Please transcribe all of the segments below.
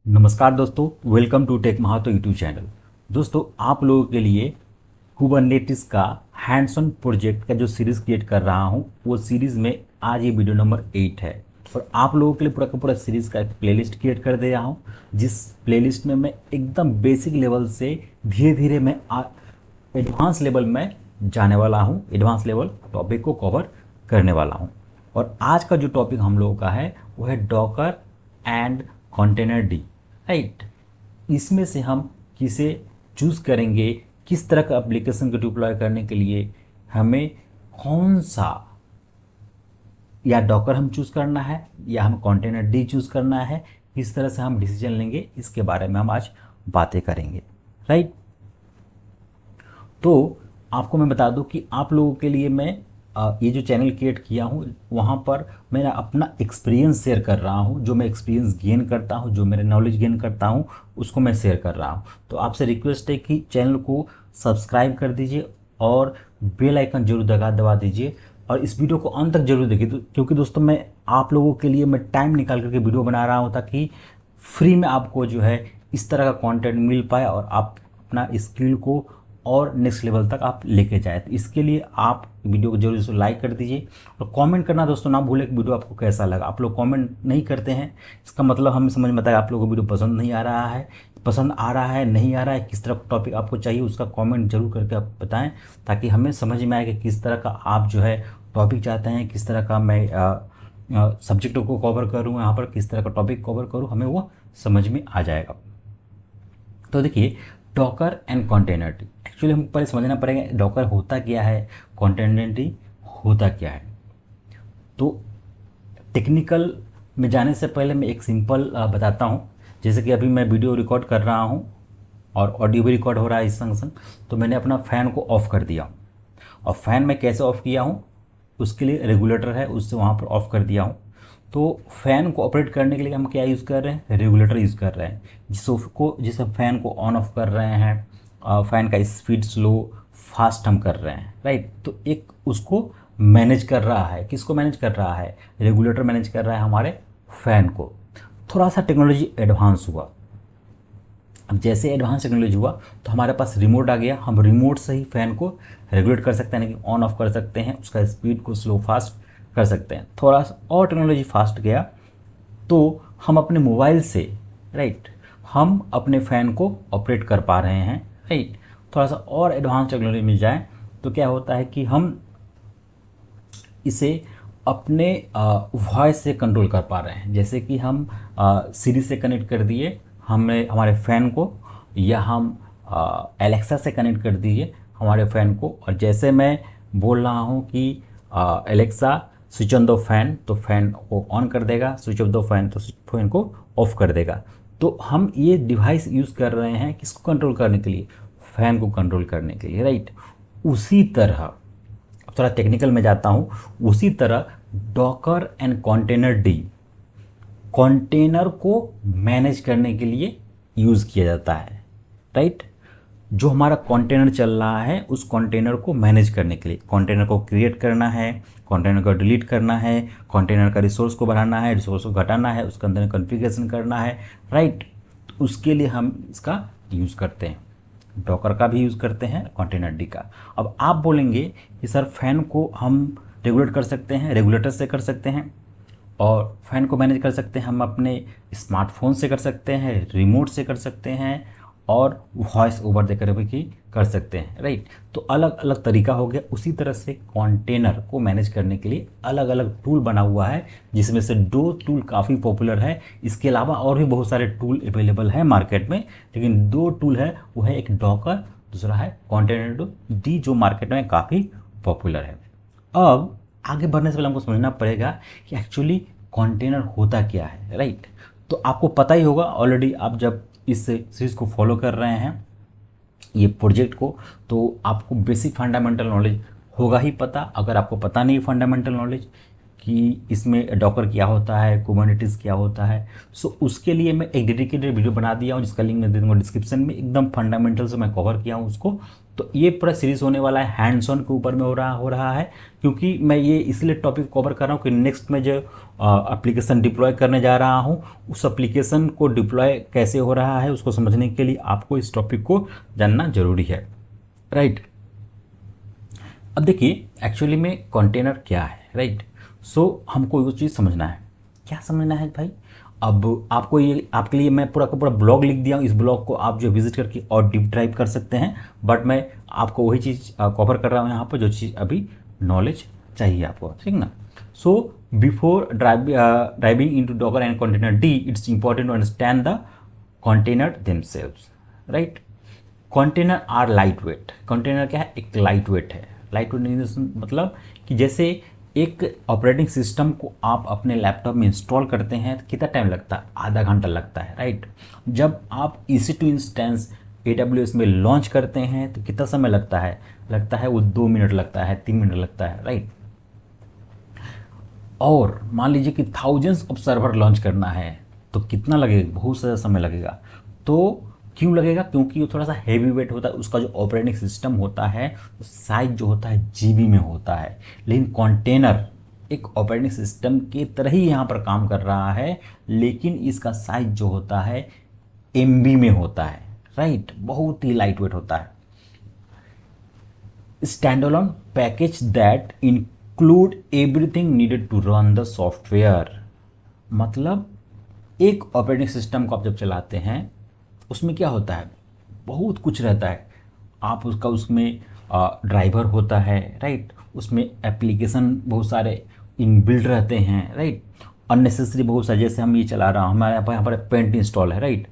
नमस्कार दोस्तों, welcome to tech Mahato YouTube channel. दोस्तों, आप लोगों के लिए कुबरनेटिस का हैंड्स ऑन प्रोजेक्ट का जो सीरीज़ क्रिएट कर रहा हूं, वो सीरीज़ में आज ये वीडियो नंबर 8 है। और आप लोगों के लिए पूरा का पूरा सीरीज़ का एक प्लेलिस्ट क्रिएट कर दे रहा हूं, जिस प्लेलिस्ट में मैं एकदम बेसिक लेवल से धीरे धीरे मैं एडवांस लेवल में जाने वाला हूं, एडवांस लेवल टॉपिक को कवर करने वाला हूं। और आज का जो टॉपिक हम लोगों का है वो है Docker and container D, right. इसमें से हम किसे चूज़ करेंगे, किस तरह का एप्लीकेशन को डिप्लॉय करने के लिए हमें कौन सा, या डॉकर हम चूज़ करना है या हम कंटेनर डी चूज़ करना है, किस तरह से हम डिसीजन लेंगे, इसके बारे में हम आज बातें करेंगे, राइट। तो आपको मैं बता दूं कि आप लोगों के लिए मैं ये जो चैनल क्रिएट किया हूँ, वहाँ पर मेरा अपना एक्सपीरियंस शेयर कर रहा हूँ। जो मैं एक्सपीरियंस गेन करता हूँ, जो मेरे नॉलेज गेन करता हूँ, उसको मैं शेयर कर रहा हूँ। तो आपसे रिक्वेस्ट है कि चैनल को सब्सक्राइब कर दीजिए और बेल आइकन जरूर दबा दीजिए, और इस वीडियो को अंत तक जरूर देखिए। तो क्योंकि दोस्तों, मैं आप लोगों के लिए मैं टाइम निकाल करके वीडियो बना रहा हूँ, ताकि फ्री में आपको जो है इस तरह का कंटेंट मिल पाए और आप अपना स्किल को और नेक्स्ट लेवल तक आप लेके जाए। तो इसके लिए आप वीडियो को जरूर से लाइक कर दीजिए और कमेंट करना दोस्तों ना भूलें कि वीडियो आपको कैसा लगा। आप लोग कमेंट नहीं करते हैं, इसका मतलब हमें समझ में आता है आप लोगों को वीडियो पसंद नहीं आ रहा है, पसंद आ रहा है, नहीं आ रहा है, किस तरह का टॉपिक आपको चाहिए, उसका कमेंट जरूर करके आप बताएं, ताकि हमें समझ में आए कि किस तरह का आप जो है टॉपिक चाहते हैं, किस तरह का मैं सब्जेक्ट को कवर करूँ, यहाँ पर किस तरह का टॉपिक कवर करूँ, हमें वो समझ में आ जाएगा। तो देखिए, डॉकर एंड कंटेनर, एक्चुअली हमको पहले समझना पड़ेगा डॉकर होता क्या है, कंटेनर होता क्या है। तो टेक्निकल में जाने से पहले मैं एक सिंपल बताता हूँ। जैसे कि अभी मैं वीडियो रिकॉर्ड कर रहा हूँ और ऑडियो भी रिकॉर्ड हो रहा है इस संग संग, तो मैंने अपना फ़ैन को ऑफ़ कर दिया हूँ। और फ़ैन मैं कैसे ऑफ़ किया हूँ, उसके लिए रेगुलेटर है, उससे वहाँ पर ऑफ़ कर दिया हूँ। तो फ़ैन को ऑपरेट करने के लिए हम क्या यूज़ कर रहे हैं, रेगुलेटर यूज़ कर रहे हैं। जिस फ़ैन को ऑन ऑफ कर रहे हैं, फ़ैन का स्पीड स्लो फास्ट हम कर रहे हैं, राइट। तो एक उसको मैनेज कर रहा है, किसको मैनेज कर रहा है, रेगुलेटर मैनेज कर रहा है हमारे फ़ैन को। थोड़ा सा टेक्नोलॉजी एडवांस हुआ। अब जैसे एडवांस टेक्नोलॉजी हुआ तो हमारे पास रिमोट आ गया, हम रिमोट से ही फ़ैन को रेगुलेट कर सकते हैं, यानी कि ऑन ऑफ कर सकते हैं, उसका स्पीड को स्लो फास्ट कर सकते हैं। थोड़ा सा और टेक्नोलॉजी फास्ट गया तो हम अपने मोबाइल से, राइट, हम अपने फ़ैन को ऑपरेट कर पा रहे हैं, राइट। थोड़ा सा और एडवांस टेक्नोलॉजी में जाए तो क्या होता है कि हम इसे अपने वॉइस से कंट्रोल कर पा रहे हैं। जैसे कि हम सीरी से कनेक्ट कर दिए हमारे फ़ैन को, या हम एलेक्सा से कनेक्ट कर दिए हमारे फ़ैन को, और जैसे मैं बोल रहा हूँ कि Alexa switch on the fan, तो फ़ैन को ऑन कर देगा, स्विच ऑफ द फैन तो फैन को ऑफ कर देगा। तो हम ये डिवाइस यूज़ कर रहे हैं किसको कंट्रोल करने के लिए, फ़ैन को कंट्रोल करने के लिए, राइट। उसी तरह, थोड़ा टेक्निकल में जाता हूँ, उसी तरह Docker and container D container को मैनेज करने के लिए यूज़ किया जाता है, राइट। जो हमारा कंटेनर चल रहा है उस कंटेनर को मैनेज करने के लिए, कंटेनर को क्रिएट करना है, कंटेनर को डिलीट करना है, कंटेनर का रिसोर्स को बढ़ाना है, रिसोर्स को घटाना है, उसके अंदर कॉन्फ़िगरेशन करना है, राइट। तो उसके लिए हम इसका यूज़ करते हैं, डॉकर का भी यूज़ करते हैं, कंटेनर डी का। अब आप बोलेंगे कि सर फ़ैन को हम रेगुलेट कर सकते हैं, रेगुलेटर से कर सकते हैं, और फ़ैन को मैनेज कर सकते हैं हम अपने स्मार्टफोन से कर सकते हैं, रिमोट से कर सकते हैं, और वॉइस ओवर देकर भी कर सकते हैं, राइट। तो अलग अलग तरीका हो गया। उसी तरह से कंटेनर को मैनेज करने के लिए अलग अलग टूल बना हुआ है, जिसमें से 2 टूल काफ़ी पॉपुलर है। इसके अलावा और भी बहुत सारे टूल अवेलेबल हैं मार्केट में, लेकिन 2 टूल है, वो है एक डॉकर, दूसरा है कंटेनर डी, जो मार्केट में काफ़ी पॉपुलर है। अब आगे बढ़ने से पहले हमको समझना पड़ेगा कि एक्चुअली कंटेनर होता क्या है, राइट। तो आपको पता ही होगा ऑलरेडी, आप जब इस सीरीज़ को फॉलो कर रहे हैं, ये प्रोजेक्ट को, तो आपको बेसिक फंडामेंटल नॉलेज होगा ही पता। अगर आपको पता नहीं फंडामेंटल नॉलेज कि इसमें डॉकर क्या होता है, कुबरनेटिस क्या होता है। सो उसके लिए मैं एक डेडिकेटेड वीडियो बना दिया हूँ, जिसका लिंक मैं दे दूँगा डिस्क्रिप्शन में। एकदम फंडामेंटल से मैं कवर किया हूँ उसको। तो ये पूरा सीरीज़ होने वाला है हैंड्स ऑन के ऊपर में हो रहा है, क्योंकि मैं ये इसलिए टॉपिक कवर कर रहा हूँ कि नेक्स्ट में जो एप्लीकेशन डिप्लॉय करने जा रहा हूँ, उस एप्लीकेशन को डिप्लॉय कैसे हो रहा है उसको समझने के लिए आपको इस टॉपिक को जानना जरूरी है, राइट। अब देखिए एक्चुअली में कंटेनर क्या है, राइट। सो हमको वो चीज़ समझना है। क्या समझना है भाई? अब आपको ये, आपके लिए मैं पूरा का पूरा ब्लॉग लिख दिया हूँ। इस ब्लॉग को आप जो विजिट करके और डीप ड्राइव कर सकते हैं, बट मैं आपको वही चीज़ कवर कर रहा हूँ यहाँ पर जो चीज़ अभी नॉलेज चाहिए आपको, ठीक ना। So before driving into Docker and containerd, it's important to understand the container themselves, right. Container are lightweight. Container क्या है? एक लाइट वेट है। लाइट वेट मतलब कि जैसे एक ऑपरेटिंग सिस्टम को आप अपने लैपटॉप में इंस्टॉल करते हैं तो कितना टाइम लगता है? आधा घंटा लगता है, राइट। जब आप EC2 इंस्टेंस AWS में लॉन्च करते हैं तो कितना समय लगता है? वो 2 मिनट लगता है, 3 मिनट लगता है, राइट। और मान लीजिए कि थाउजेंड्स ऑफ सर्वर लॉन्च करना है तो कितना लगेगा? बहुत सारा समय लगेगा। तो क्यों लगेगा? क्योंकि वो थोड़ा सा हैवी वेट होता है। उसका जो ऑपरेटिंग सिस्टम होता है साइज जो होता है GB में होता है। लेकिन कंटेनर एक ऑपरेटिंग सिस्टम की तरह ही यहाँ पर काम कर रहा है, लेकिन इसका साइज जो होता है MB में होता है, राइट। बहुत ही लाइट वेट होता है। Standalone package that include everything needed to run the software. मतलब एक ऑपरेटिंग सिस्टम को आप जब चलाते हैं उसमें क्या होता है? बहुत कुछ रहता है। आप उसका उसमें ड्राइवर होता है, राइट। उसमें एप्लीकेशन बहुत सारे इनबिल्ट रहते हैं, राइट। अननेसेसरी बहुत सारे, जैसे हम ये चला रहा हूँ, हमारे यहाँ पर पेंट इंस्टॉल है, राइट।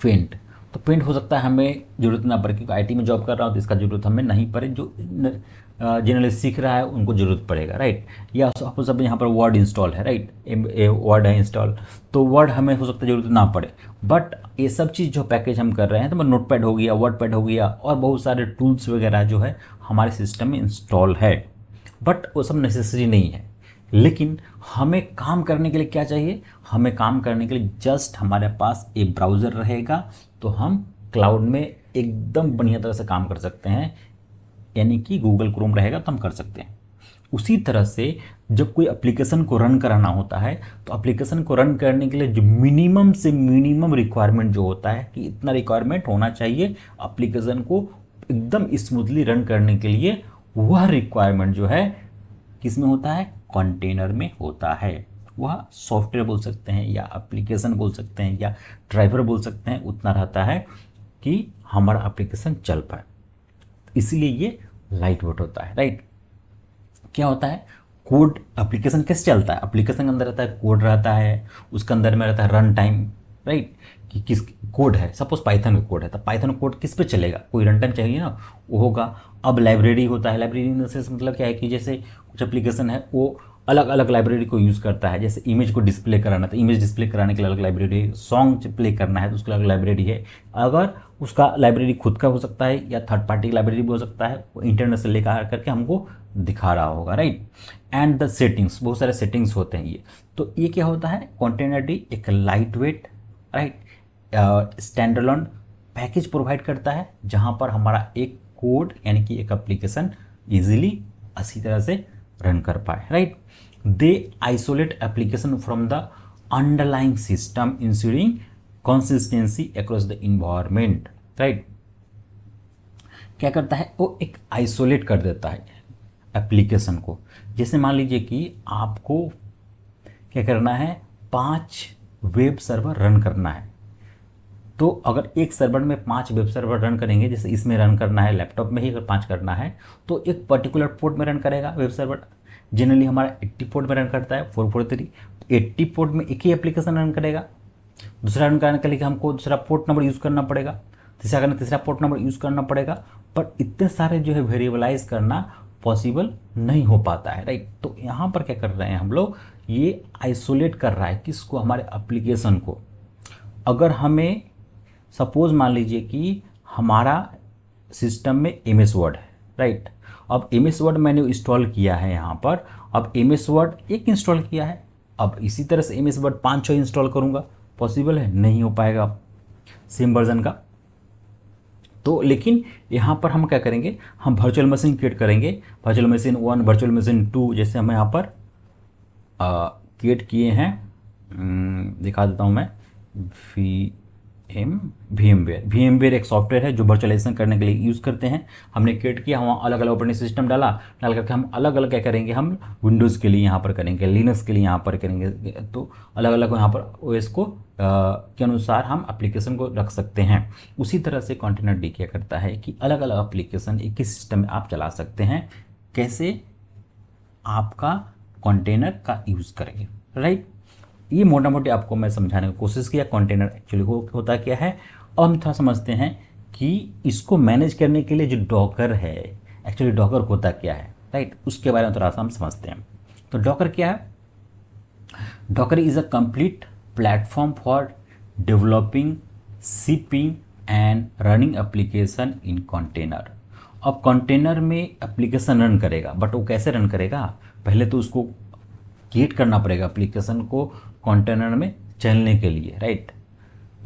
पेंट, तो पेंट हो सकता है हमें ज़रूरत ना पड़े, क्योंकि IT में जॉब कर रहा हूँ तो इसका ज़रूरत हमें नहीं पड़े। जो जनरली सीख रहा है उनको ज़रूरत पड़ेगा, राइट। या सपोज सब यहाँ पर वर्ड इंस्टॉल है, राइट। वर्ड है इंस्टॉल, तो वर्ड हमें हो सकता है ज़रूरत ना पड़े। बट ये सब चीज़ जो पैकेज हम कर रहे हैं, तो नोटपैड हो गया, वर्डपैड हो गया, और बहुत सारे टूल्स वगैरह जो है हमारे सिस्टम में इंस्टॉल है, बट वो सब नेसेसरी नहीं है। लेकिन हमें काम करने के लिए क्या चाहिए? हमें काम करने के लिए जस्ट हमारे पास एक ब्राउज़र रहेगा तो हम क्लाउड में एकदम बढ़िया तरह से काम कर सकते हैं। यानी कि गूगल क्रोम रहेगा तो हम कर सकते हैं। उसी तरह से जब कोई एप्लीकेशन को रन कराना होता है तो एप्लीकेशन को रन करने के लिए जो मिनिमम से मिनिमम रिक्वायरमेंट जो होता है कि इतना रिक्वायरमेंट होना चाहिए एप्लीकेशन को एकदम स्मूथली रन करने के लिए, वह रिक्वायरमेंट जो है किस में होता है? कंटेनर में होता है। वह सॉफ्टवेयर बोल सकते हैं या एप्लीकेशन बोल सकते हैं या ड्राइवर बोल सकते हैं, उतना रहता है कि हमारा एप्लीकेशन चल पाए। इसीलिए ये लाइट वेट होता है, राइट। क्या होता है? कोड, एप्लीकेशन कैसे चलता है? एप्लीकेशन के अंदर रहता है कोड, रहता है उसके अंदर में रहता है रन टाइम, राइट। कि किस कोड है, सपोज पाइथन का कोड है तो पाइथन कोड किस पे चलेगा? कोई रन टाइम चाहिए ना, वो होगा। अब लाइब्रेरी होता है। लाइब्रेरी से मतलब क्या है कि जैसे कुछ एप्लीकेशन है वो अलग अलग लाइब्रेरी को यूज़ करता है। जैसे इमेज को डिस्प्ले कराना तो इमेज डिस्प्ले कराने के लिए अलग लाइब्रेरी है, सॉन्ग प्ले करना है तो उसके अलग लाइब्रेरी है। अगर उसका लाइब्रेरी खुद का हो सकता है या थर्ड पार्टी लाइब्रेरी भी हो सकता है, वो इंटरनेट से लेकर करके हमको दिखा रहा होगा, राइट। एंड द सेटिंग्स, बहुत सारे सेटिंग्स होते हैं ये। तो ये क्या होता है? कंटेनर डी एक light weight, right, standalone package provide करता है जहाँ पर हमारा एक कोड यानी कि एक एप्लीकेशन ईजिली अच्छी तरह से रन कर पाए, right. They isolate application from the underlying system ensuring consistency across the environment, right. क्या करता है? वो एक आइसोलेट कर देता है एप्लीकेशन को। जैसे मान लीजिए कि आपको क्या करना है? 5 वेब सर्वर रन करना है। तो अगर एक सर्वर में 5 वेब सर्वर रन करेंगे, जैसे इसमें रन करना है, लैपटॉप में ही अगर 5 करना है तो एक पर्टिकुलर पोर्ट में रन करेगा वेब सर्वर। जनरली हमारा 80 पोर्ट में रन करता है, 443। 80 पोर्ट में एक ही एप्लीकेशन रन करेगा। दूसरा रन करने के लिए हमको दूसरा पोर्ट नंबर यूज़ करना पड़ेगा, तीसरा करना तीसरा पोर्ट नंबर यूज़ करना पड़ेगा। पर इतने सारे जो है वेरिएबलाइज करना पॉसिबल नहीं हो पाता है, राइट। तो यहाँ पर क्या कर रहे हैं हम लोग? ये आइसोलेट कर रहा है किसको? हमारे एप्लीकेशन को। अगर हमें सपोज मान लीजिए कि हमारा सिस्टम में MS वर्ड है, राइट। अब MS वर्ड मैंने इंस्टॉल किया है यहाँ पर, अब एम एस वर्ड एक इंस्टॉल किया है, अब इसी तरह से एम एस वर्ड 5-6 इंस्टॉल करूँगा, पॉसिबल है? नहीं हो पाएगा सेम वर्जन का। तो लेकिन यहाँ पर हम क्या करेंगे, हम वर्चुअल मशीन क्रिएट करेंगे, वर्चुअल मशीन 1, वर्चुअल मशीन 2, जैसे हम यहाँ पर क्रिएट किए हैं। दिखा देता हूँ मैं। वीएमवेयर एक सॉफ्टवेयर है जो वर्चुअलाइजेशन करने के लिए यूज़ करते हैं। हमने क्रिएट किया, वहाँ अलग अलग ऑपरेटिंग सिस्टम डाल करके हम अलग अलग क्या करेंगे, हम विंडोज़ के लिए यहाँ पर करेंगे, लिनक्स के लिए यहाँ पर करेंगे। तो अलग अलग यहाँ पर ओएस को के अनुसार हम एप्लीकेशन को रख सकते हैं। उसी तरह से कंटेनर डी क्या करता है कि अलग अलग एप्लीकेशन एक ही सिस्टम में आप चला सकते हैं। कैसे? आपका कंटेनर का यूज़ करेंगे, राइट। ये मोटा मोटी आपको मैं समझाने की कोशिश किया कंटेनर एक्चुअली होता क्या है। और हम थोड़ा समझते हैं कि इसको मैनेज करने के लिए जो डॉकर है, एक्चुअली डॉकर होता क्या है, राइट, उसके बारे में थोड़ा सा हम समझते हैं। तो डॉकर क्या है? Docker is a complete platform for developing, shipping and running application in container. अब कंटेनर में एप्लीकेशन रन करेगा, बट वो कैसे रन करेगा? पहले तो उसको क्रिएट करना पड़ेगा एप्लीकेशन को कंटेनर में चलने के लिए, राइट।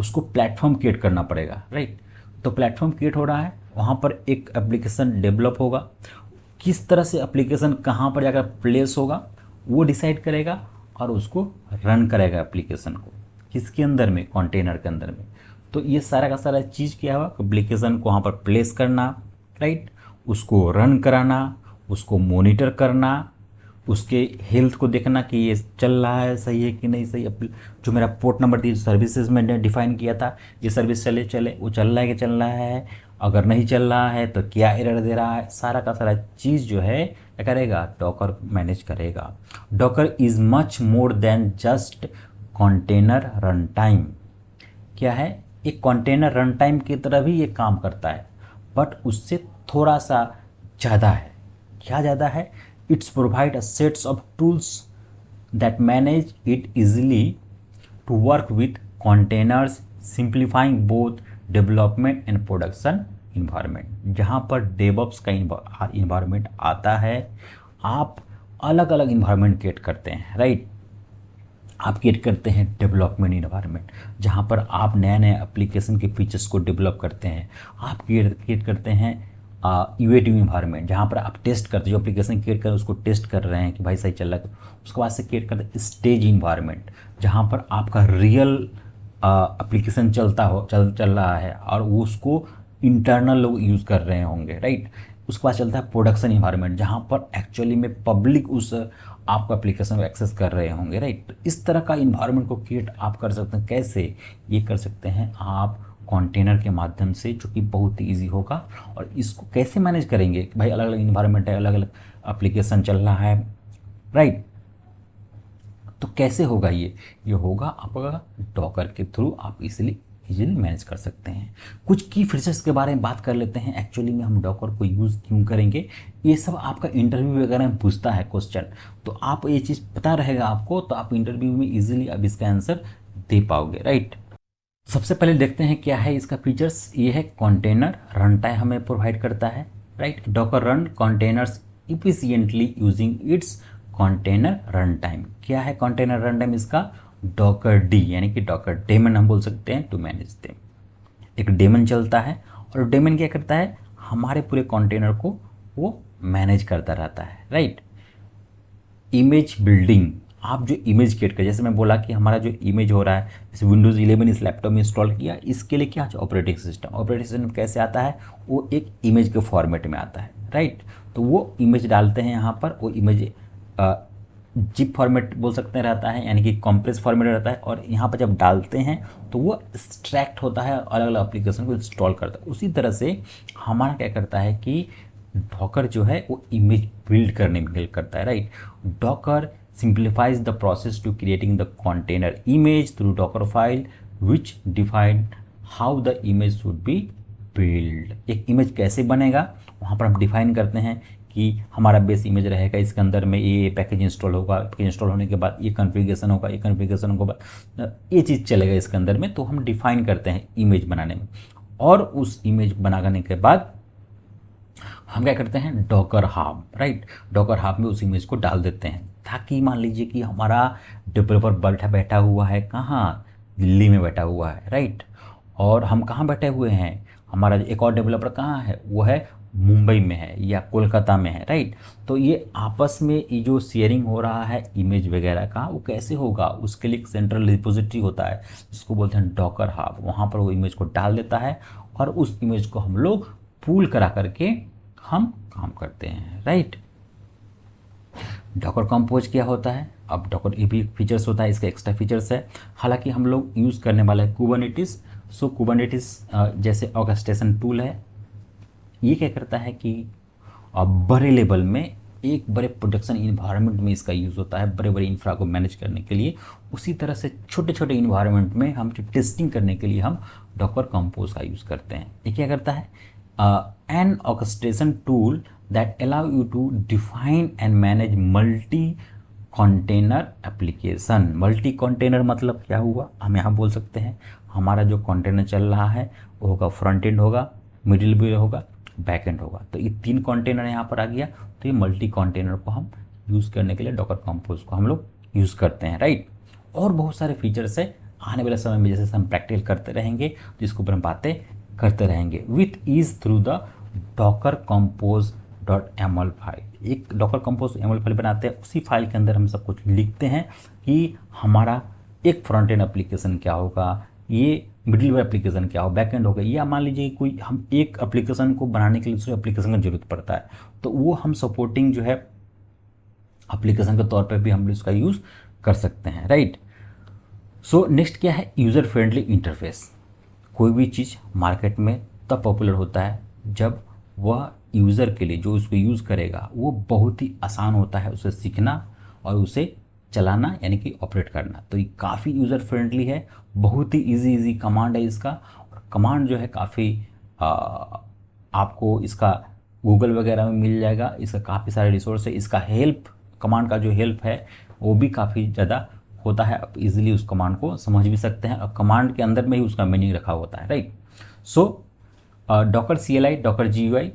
उसको प्लेटफॉर्म क्रिएट करना पड़ेगा, राइट। तो प्लेटफॉर्म क्रिएट हो रहा है, वहाँ पर एक एप्लीकेशन डेवलप होगा। किस तरह से एप्लीकेशन कहाँ पर जाकर प्लेस होगा वो डिसाइड करेगा, और उसको रन करेगा एप्लीकेशन को किसके अंदर में, कंटेनर के अंदर में। तो ये सारा का सारा चीज़ क्या हुआ, एप्लीकेशन को वहाँ पर प्लेस करना, राइट, उसको रन कराना, उसको मॉनिटर करना, उसके हेल्थ को देखना कि ये चल रहा है, सही है कि नहीं सही। जो मेरा पोर्ट नंबर थी सर्विसेज मैंने डिफाइन किया था, ये सर्विस चले वो चल रहा है कि चल रहा है, अगर नहीं चल रहा है तो क्या एरर दे रहा है, सारा का सारा चीज़ जो है क्या करेगा, डॉकर मैनेज करेगा। Docker is much more than just container run time. क्या है? एक कंटेनर रन टाइम की तरह भी ये काम करता है, बट उससे थोड़ा सा ज़्यादा है। क्या ज़्यादा है? It's provide a sets of tools that manage it easily to work with containers, simplifying both development and production environment। जहाँ पर DevOps का environment आता है, आप अलग अलग environment क्रिएट करते हैं, राइट। आप क्रिएट करते हैं डेवलपमेंट इन्वायरमेंट, जहाँ पर आप नए नए एप्लीकेशन के फीचर्स को डेवलप करते हैं। आप क्रिएट करते हैं यूएटी इन्वायरमेंट, जहाँ पर आप टेस्ट करते हैं, जो एप्लीकेशन क्रिएट कर उसको टेस्ट कर रहे हैं कि भाई सही चल रहा है। उसके बाद से क्रिएट करते हैं स्टेज इन्वायरमेंट, जहाँ पर आपका रियल एप्लीकेशन चल रहा है और उसको इंटरनल लोग यूज़ कर रहे होंगे, राइट। उसके बाद चलता है प्रोडक्शन इन्वायरमेंट, जहाँ पर एक्चुअली में पब्लिक उस आपका एप्लीकेशन को एक्सेस कर रहे होंगे, राइट। इस तरह का इन्वायरमेंट को क्रिएट आप कर सकते हैं। कैसे? ये कर सकते हैं आप कंटेनर के माध्यम से, जो कि बहुत ही ईजी होगा। और इसको कैसे मैनेज करेंगे कि भाई अलग अलग इन्वायरमेंट है, अलग अलग एप्लीकेशन चल रहा है, राइट। तो कैसे होगा ये होगा आपका डॉकर के थ्रू, आप इजीली मैनेज कर सकते हैं। कुछ की फीचर्स के बारे में बात कर लेते हैं। एक्चुअली में हम डॉकर को यूज़ क्यों करेंगे, ये सब आपका इंटरव्यू वगैरह में पूछता है क्वेश्चन, तो आप ये चीज़ पता रहेगा आपको, तो आप इंटरव्यू में इजीली अब इसका आंसर दे पाओगे, राइट। सबसे पहले देखते हैं क्या है इसका फीचर्स। ये है कंटेनर रन टाइम हमें प्रोवाइड करता है, right. Docker run containers efficiently using its container run time. क्या है कंटेनर रन टाइम इसका? डॉकर डी, यानी कि डॉकर डेमन हम बोल सकते हैं, टू मैनेज देम। एक डेमन चलता है, और डेमन क्या करता है, हमारे पूरे कंटेनर को वो मैनेज करता रहता है, राइट। इमेज बिल्डिंग, आप जो इमेज क्रिएट कर, जैसे मैं बोला कि हमारा जो इमेज हो रहा है, जैसे विंडोज़ 11 इस लैपटॉप में इंस्टॉल किया, इसके लिए क्या ऑपरेटिंग सिस्टम कैसे आता है, वो एक इमेज के फॉर्मेट में आता है, राइट। तो वो इमेज डालते हैं यहाँ पर, वो इमेज जिप फॉर्मेट बोल सकते हैं रहता है, यानी कि कॉम्प्रेस फॉर्मेट रहता है। और यहाँ पर जब डालते हैं तो वो एक्सट्रैक्ट होता है, अलग अलग एप्लीकेशन को इंस्टॉल करता है। उसी तरह से हमारा क्या करता है कि डॉकर जो है वो इमेज बिल्ड करने में हेल्प करता है, right. Docker simplifies the process to creating the container image through docker file which define how the image should be built। एक इमेज कैसे बनेगा वहाँ पर हम डिफाइन करते हैं कि हमारा बेस इमेज रहेगा, इसके अंदर में ये पैकेज इंस्टॉल होगा, पैकेज इंस्टॉल होने के बाद ये कॉन्फ़िगरेशन होगा, ये कॉन्फ़िगरेशन के बाद ये चीज़ चलेगा इसके अंदर में। तो हम डिफाइन करते हैं इमेज बनाने में, और उस इमेज बनाने के बाद हम क्या करते हैं, डॉकर हाब, राइट, डॉकर हाब में उस इमेज को डाल देते हैं, ताकि मान लीजिए कि हमारा डेवलपर बैठा बैठा हुआ है कहाँ, दिल्ली में बैठा हुआ है, राइट, और हम कहाँ बैठे हुए हैं, हमारा एक और डेवलपर कहाँ है, वो है मुंबई में है या कोलकाता में है, राइट। तो ये आपस में ये जो शेयरिंग हो रहा है इमेज वगैरह का, वो कैसे होगा, उसके लिए एक सेंट्रल रिपोजिटरी होता है जिसको बोलते हैं डॉकर हब, वहाँ पर वो इमेज को डाल देता है और उस इमेज को हम लोग पूल करा करके हम काम करते हैं, राइट। डॉकर कंपोज क्या होता है, अब डॉकर ये भी फीचर्स होता है, इसका एक्स्ट्रा फीचर्स है, हालांकि हम लोग यूज़ करने वाला है कुबरनेटिस। सो कुबरनेटिस जैसे ऑर्केस्ट्रेशन टूल है, ये क्या करता है कि बड़े लेवल में एक बड़े प्रोडक्शन इन्वायरमेंट में इसका यूज़ होता है, बड़े बड़े इंफ्रा को मैनेज करने के लिए। उसी तरह से छोटे छोटे इन्वायरमेंट में हम जो टेस्टिंग करने के लिए हम डॉकर कंपोज का यूज़ करते हैं। ये क्या करता है, an orchestration tool that allow you to define and manage multi container application. Multi container मतलब क्या हुआ, हम यहाँ बोल सकते हैं हमारा जो कंटेनर चल रहा है वो होगा फ्रंट एंड होगा, मिडिल भी होगा, बैक एंड होगा। तो ये 3 कंटेनर यहाँ पर आ गया, तो ये मल्टी कंटेनर को हम यूज़ करने के लिए डॉकर कंपोज को हम लोग यूज़ करते हैं, राइट। और बहुत सारे फीचर्स है, आने वाले समय में जैसे हम प्रैक्टिकल करते रहेंगे तो इसके ऊपर हम बातें करते रहेंगे। With ease through the Docker Compose .ml file, एक डॉकर कंपोज ML फाइल बनाते हैं, उसी फाइल के अंदर हम सब कुछ लिखते हैं कि हमारा एक फ्रंट एंड एप्लीकेशन क्या होगा, ये मिडिलवेयर एप्लीकेशन क्या हो, बैक एंड होगा, या मान लीजिए कोई हम एक एप्लीकेशन को बनाने के लिए दूसरे एप्लीकेशन की जरूरत पड़ता है, तो वो हम सपोर्टिंग जो है एप्लीकेशन के तौर पर भी हम इसका यूज़ कर सकते हैं, राइट। सो नेक्स्ट क्या है, यूज़र फ्रेंडली इंटरफेस। कोई भी चीज़ मार्केट में तब पॉपुलर होता है जब वह यूज़र के लिए, जो उसको यूज़ करेगा, वो बहुत ही आसान होता है उसे सीखना और उसे चलाना, यानी कि ऑपरेट करना। तो ये काफ़ी यूज़र फ्रेंडली है, बहुत ही इजी कमांड है इसका, और कमांड जो है काफ़ी आपको इसका गूगल वगैरह में मिल जाएगा, इसका काफ़ी सारे रिसोर्स है, इसका हेल्प, कमांड का जो हेल्प है वो भी काफ़ी ज़्यादा होता है, आप इजीली उस कमांड को समझ भी सकते हैं, और कमांड के अंदर में ही उसका मीनिंग रखा होता है, right. So Docker CLI, Docker GUI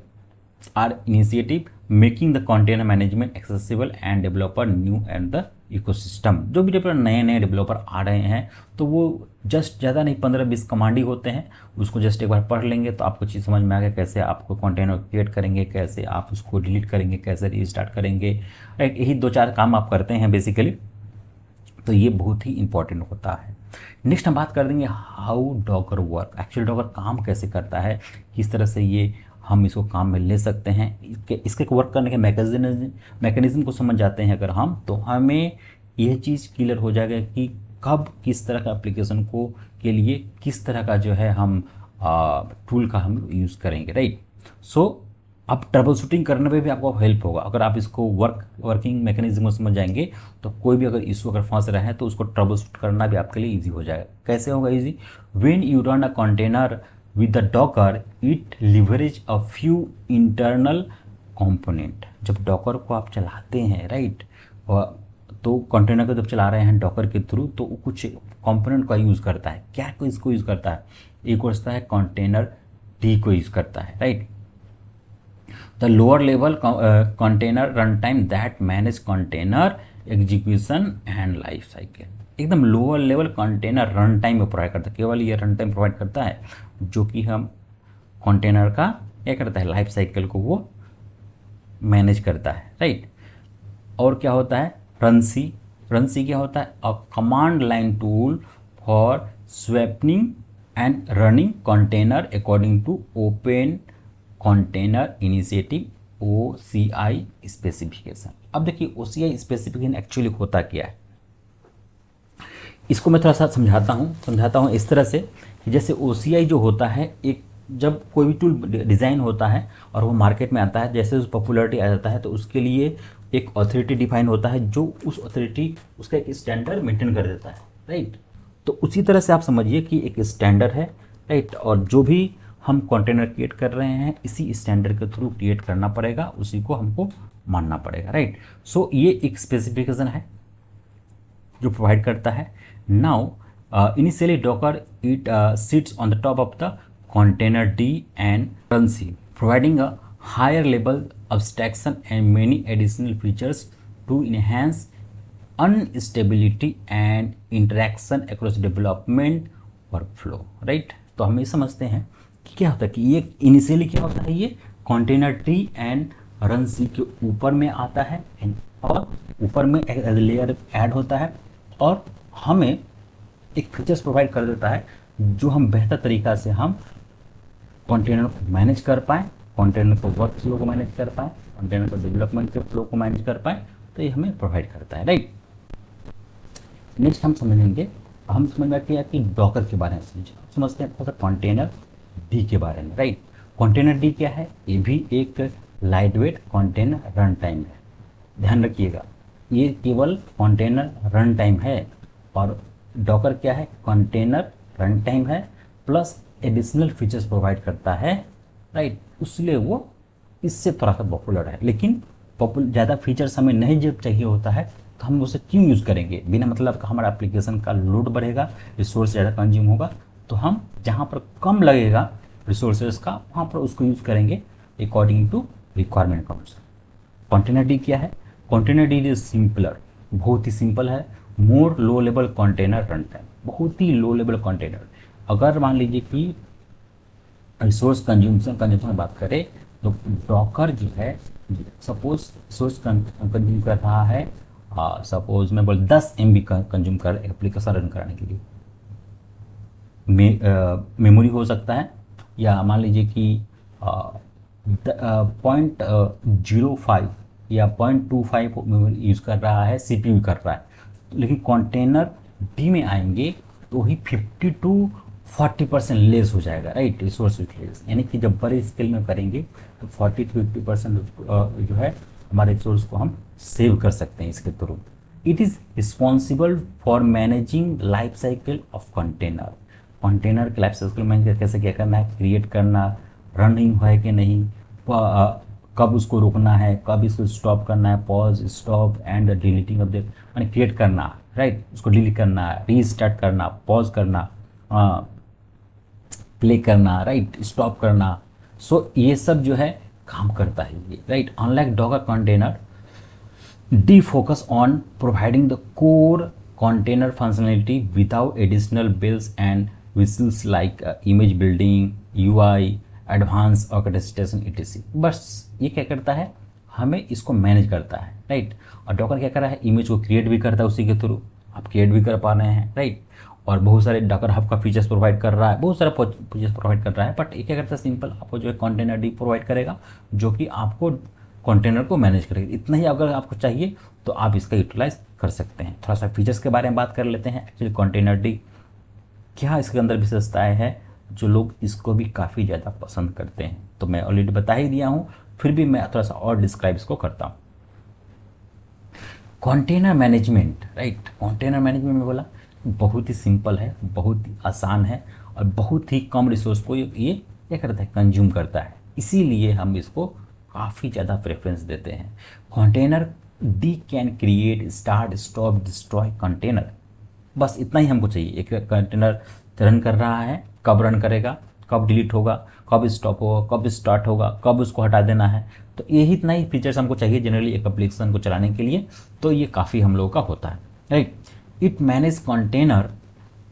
are initiative making the container management accessible and developer new and the ecosystem. जो भी डेवलपर नए डेवलपर आ रहे हैं तो वो जस्ट ज़्यादा नहीं 15-20 कमांड ही होते हैं, उसको जस्ट एक बार पढ़ लेंगे तो आपको चीज़ समझ में आ गया, कैसे आपको कंटेनर क्रिएट करेंगे, कैसे आप उसको डिलीट करेंगे, कैसे रीस्टार्ट करेंगे, राइट। यही 2-4 काम आप करते हैं बेसिकली, तो ये बहुत ही इंपॉर्टेंट होता है। नेक्स्ट हम बात कर देंगे how Docker work, actually Docker काम कैसे करता है, किस तरह से ये हम इसको काम में ले सकते हैं, इसके वर्क करने के मैकेनिज्म को समझ जाते हैं अगर हम, तो हमें यह चीज़ क्लियर हो जाएगा कि कब किस तरह का एप्लीकेशन को के लिए किस तरह का जो है हम टूल का हम यूज़ करेंगे, राइट। सो अब ट्रबल शूटिंग करने पे भी आपको हेल्प होगा, अगर आप इसको वर्किंग मैकेनिज्म को समझ जाएंगे तो कोई भी अगर इशू अगर फंस रहा है तो उसको ट्रबल शूट करना भी आपके लिए ईजी हो जाएगा। कैसे होगा easy, when you run a container with the Docker it leverage a few internal component. जब डॉकर को आप चलाते हैं, राइट, तो कंटेनर को जब चला रहे हैं डॉकर के थ्रू, तो वो कुछ कंपोनेंट का यूज़ करता है, क्या को इसको यूज़ करता है, एक होता है कंटेनर D को यूज़ करता है, right. The lower level container run time that manage container execution and life cycle. एकदम lower level container run time में प्रोवाइड करता है, केवल ये रन टाइम प्रोवाइड करता है जो कि हम कंटेनर का क्या करता है, लाइफ साइकिल को वो मैनेज करता है, राइट। और क्या होता है, रनसी क्या होता है, a command line tool for swapping and running container according to open container initiative OCI specification. अब देखिए OCI स्पेसिफिकेशन एक्चुअली होता क्या है, इसको मैं थोड़ा सा समझाता हूँ इस तरह से कि जैसे OCI जो होता है, एक जब कोई भी टूल डिज़ाइन होता है और वो मार्केट में आता है, जैसे उस पॉपुलरिटी आ जाता है तो उसके लिए एक अथॉरिटी डिफाइन होता है, जो उस अथॉरिटी उसका एक स्टैंडर्ड मेंटेन कर देता है, राइट। तो उसी तरह से आप समझिए कि एक स्टैंडर्ड है, राइट, और जो भी हम कंटेनर क्रिएट कर रहे हैं इसी स्टैंडर्ड के थ्रू क्रिएट करना पड़ेगा, उसी को हमको मानना पड़ेगा, राइट। सो ये एक स्पेसिफिकेशन है जो प्रोवाइड करता है। Now initially Docker it sits on the top of the container D and run C, providing a higher level abstraction and many additional features to enhance unstability and interaction across development workflow, right. तो हम ये समझते हैं कि क्या होता है कि ये इनिशियली क्या होता है, ये कंटेनर ट्री एंड रन सी के ऊपर में आता है और ऊपर में एक लेयर ऐड होता है और हमें एक फीचर्स प्रोवाइड कर देता है जो हम बेहतर तरीक़ा से हम कंटेनर को मैनेज कर पाएँ, कंटेनर को वर्क फ्लो को मैनेज कर पाएँ, कंटेनर को डेवलपमेंट के फ्लो को मैनेज कर पाएँ। तो ये हमें प्रोवाइड करता है, राइट। नेक्स्ट हम समझेंगे, हम समझ बैठे हैं कि डॉकर के बारे में समझते हैं थोड़ा कंटेनर डी के बारे में, राइट। कंटेनर डी क्या है, ये भी एक lightweight container run time है। ध्यान रखिएगा, ये केवल कंटेनर रन टाइम है और डॉकर क्या है, कंटेनर रन टाइम है प्लस एडिशनल फीचर्स प्रोवाइड करता है, राइट। इसलिए वो इससे थोड़ा सा पॉपुलर है, लेकिन ज़्यादा फीचर्स हमें नहीं जब चाहिए होता है तो हम उसे क्यों यूज़ करेंगे, बिना मतलब का हमारा एप्लीकेशन का लोड बढ़ेगा, रिसोर्स ज़्यादा कंज्यूम होगा, तो हम जहाँ पर कम लगेगा रिसोर्सेज का वहाँ पर उसको यूज़ करेंगे according to requirement counts. Containerd क्या है, कंटेनर डी इज सिंपलर, बहुत ही सिंपल है, more low level container run time, बहुत ही लो लेवल कंटेनर। अगर मान लीजिए कि रिसोर्स कंज्यूमशन की बात करें तो डॉकर जो है सपोज रिसोर्स कंज्यूम कर रहा है, सपोज मैं बोल 10 MB कंज्यूम कर एप्लीकेशन रन कराने के लिए, मेमोरी हो सकता है, या मान लीजिए कि 0.05 या 0.25 मेमोरी यूज़ कर रहा है, CPU कर रहा है। लेकिन कंटेनर डी में आएंगे तो ही 50 to 40% लेस हो जाएगा, राइट, रिसोर्स यूटिलाइज। यानी कि जब बड़े स्केल में करेंगे तो 40 to 50% जो है हमारे रिसोर्स को हम सेव कर सकते हैं इसके through. It is responsible for managing life cycle of container, container के लाइफ साइकिल मैनेज कैसे क्या करना है, क्रिएट करना, रनिंग है कि नहीं, कब उसको रोकना है, कब इसको स्टॉप करना है, pause stop and deleting of the, यानी क्रिएट करना, राइट, उसको डिलीट करना, रीस्टार्ट करना, पॉज करना, प्ले करना, राइट, स्टॉप करना। सो ये सब जो है काम करता है ये, right. Unlike Docker containerd focus on providing the core container functionality without additional bells and whistles like image building, UI, advanced orchestration etc। बस ये क्या करता है, हमें इसको मैनेज करता है, राइट। और डॉकर क्या कर रहा है, इमेज को क्रिएट भी करता है उसी के थ्रू, आप क्रिएट भी कर पा रहे हैं, राइट। और बहुत सारे डॉकर हब का फीचर्स प्रोवाइड कर रहा है, बहुत सारा फीचर्स प्रोवाइड कर रहा है, बट ये क्या करता है, सिंपल आपको जो है कंटेनर डी प्रोवाइड करेगा जो कि आपको कंटेनर को मैनेज करेगा। इतना ही अगर आपको चाहिए तो आप इसका यूटिलाइज कर सकते हैं। थोड़ा सा फीचर्स के बारे में बात कर लेते हैं। एक्चुअली कंटेनर डी क्या इसके अंदर विशेषताएं हैं जो लोग इसको भी काफ़ी ज़्यादा पसंद करते हैं, तो मैं ऑलरेडी बता ही दिया हूँ, फिर भी मैं थोड़ा सा और डिस्क्राइब इसको करता हूँ। Container management, right, container management में बोला बहुत ही सिंपल है, बहुत ही आसान है और बहुत ही कम रिसोर्स को ये क्या करता है, कंज्यूम करता है, इसीलिए हम इसको काफ़ी ज़्यादा प्रेफरेंस देते हैं। Container D can create, start, stop, destroy container, बस इतना ही हमको चाहिए। एक कंटेनर रन कर रहा है, कब रन करेगा, कब डिलीट होगा, कब स्टॉप होगा, कब स्टार्ट होगा, कब उसको हटा देना है, तो यही इतना ही फीचर्स हमको चाहिए जनरली एक एप्लीकेशन को चलाने के लिए, तो ये काफ़ी हम लोगों का होता है, right. It manage container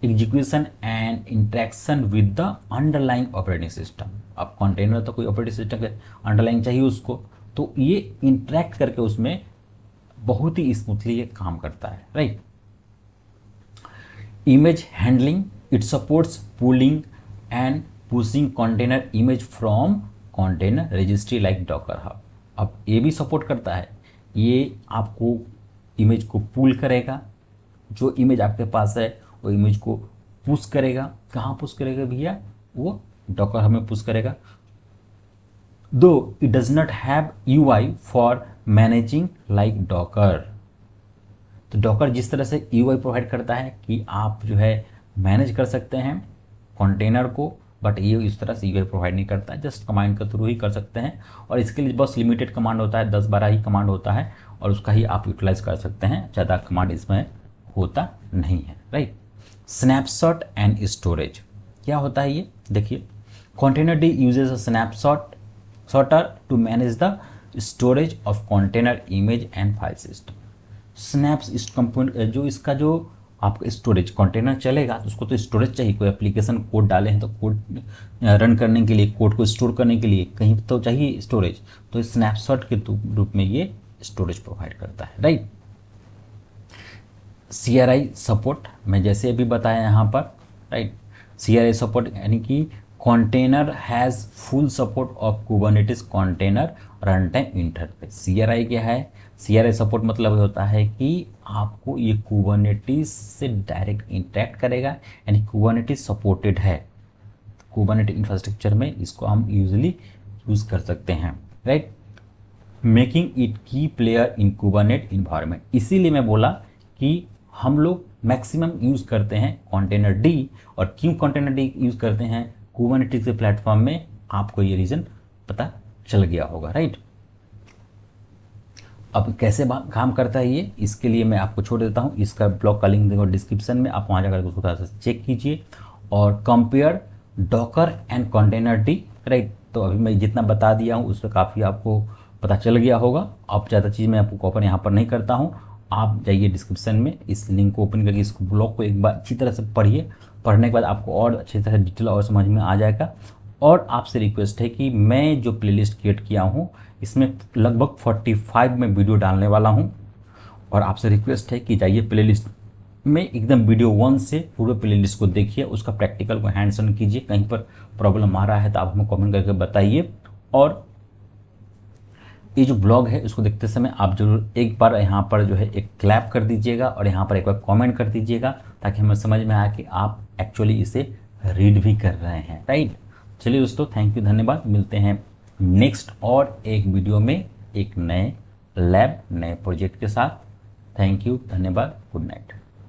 execution and interaction with the underlying operating system. अब कंटेनर तो कोई ऑपरेटिंग सिस्टम के अंडरलाइंग चाहिए उसको, तो ये इंटरेक्ट करके उसमें बहुत ही स्मूथली ये काम करता है, right. Image handling, it supports pulling and pushing container image from container registry like Docker Hub। अब ये भी सपोर्ट करता है, ये आपको इमेज को पुल करेगा, जो इमेज आपके पास है वो इमेज को पुश करेगा। कहाँ पुश करेगा भैया, वो Docker Hub में पुश करेगा। दो it does not have UI for managing like Docker। तो डॉकर जिस तरह से UI प्रोवाइड करता है कि आप जो है मैनेज कर सकते हैं कंटेनर को, बट ये इस तरह से UI प्रोवाइड नहीं करता है, जस्ट कमांड के थ्रू ही कर सकते हैं और इसके लिए बस लिमिटेड कमांड होता है, 10-12 ही कमांड होता है और उसका ही आप यूटिलाइज कर सकते हैं, ज़्यादा कमांड इसमें होता नहीं है, राइट। स्नैपशॉट एंड स्टोरेज क्या होता है ये देखिए, containerd uses a snapshot sorter to manage the storage of container, image and file system. Snaps इस कंपोनेंट जो इसका जो आपका स्टोरेज कंटेनर चलेगा तो उसको तो स्टोरेज चाहिए, कोई एप्लीकेशन कोड डाले हैं तो कोड रन करने के लिए, कोड को स्टोर करने के लिए कहीं तो चाहिए स्टोरेज, तो स्नैपशॉट के रूप में ये स्टोरेज प्रोवाइड करता है, राइट। CRI सपोर्ट मैं जैसे अभी बताया यहाँ पर, राइट। CRI सपोर्ट यानी कि container has full support of Kubernetes container run time interface. CRI क्या है? CRI सपोर्ट मतलब होता है कि आपको ये कुबरनेटिस से डायरेक्ट इंटरेक्ट करेगा, यानी कुबरनेटिस सपोर्टेड है। कुबरनेटिस इंफ्रास्ट्रक्चर में इसको हम यूजली यूज़ कर सकते हैं, राइट। मेकिंग इट की प्लेयर इन कुबरनेट इन्वायरमेंट, इसीलिए मैं बोला कि हम लोग मैक्सिमम यूज़ करते हैं कंटेनर डी। और क्यों कंटेनर डी यूज़ करते हैं कुबरनेटिस के प्लेटफॉर्म में, आपको ये रीज़न पता चल गया होगा, राइट। अब कैसे काम करता है ये, इसके लिए मैं आपको छोड़ देता हूँ। इसका ब्लॉग का लिंक देखो डिस्क्रिप्शन में, आप वहाँ जाकर उसको थोड़ा सा चेक कीजिए और compare Docker and container D, right. तो अभी मैं जितना बता दिया हूँ उससे काफ़ी आपको पता चल गया होगा। अब ज़्यादा चीज़ मैं आपको कवर यहाँ पर नहीं करता हूँ, आप जाइए डिस्क्रिप्शन में, इस लिंक को ओपन करके इस ब्लॉग को एक बार अच्छी तरह से पढ़िए। पढ़ने के बाद आपको और अच्छी तरह डिटेल और समझ में आ जाएगा। और आपसे रिक्वेस्ट है कि मैं जो प्लेलिस्ट क्रिएट किया हूँ इसमें लगभग 45 में वीडियो डालने वाला हूँ, और आपसे रिक्वेस्ट है कि जाइए प्लेलिस्ट में एकदम वीडियो 1 से पूरे प्लेलिस्ट को देखिए, उसका प्रैक्टिकल को हैंड्स ऑन कीजिए। कहीं पर प्रॉब्लम आ रहा है तो आप हमें कमेंट करके बताइए। और ये जो ब्लॉग है इसको देखते समय आप जरूर एक बार यहाँ पर जो है एक क्लैप कर दीजिएगा और यहाँ पर एक बार कमेंट कर दीजिएगा, ताकि हमें समझ में आए कि आप एक्चुअली इसे रीड भी कर रहे हैं, राइट। चलिए दोस्तों, थैंक यू, धन्यवाद। मिलते हैं नेक्स्ट और एक वीडियो में एक नए लैब, नए प्रोजेक्ट के साथ। थैंक यू, धन्यवाद, गुड नाइट।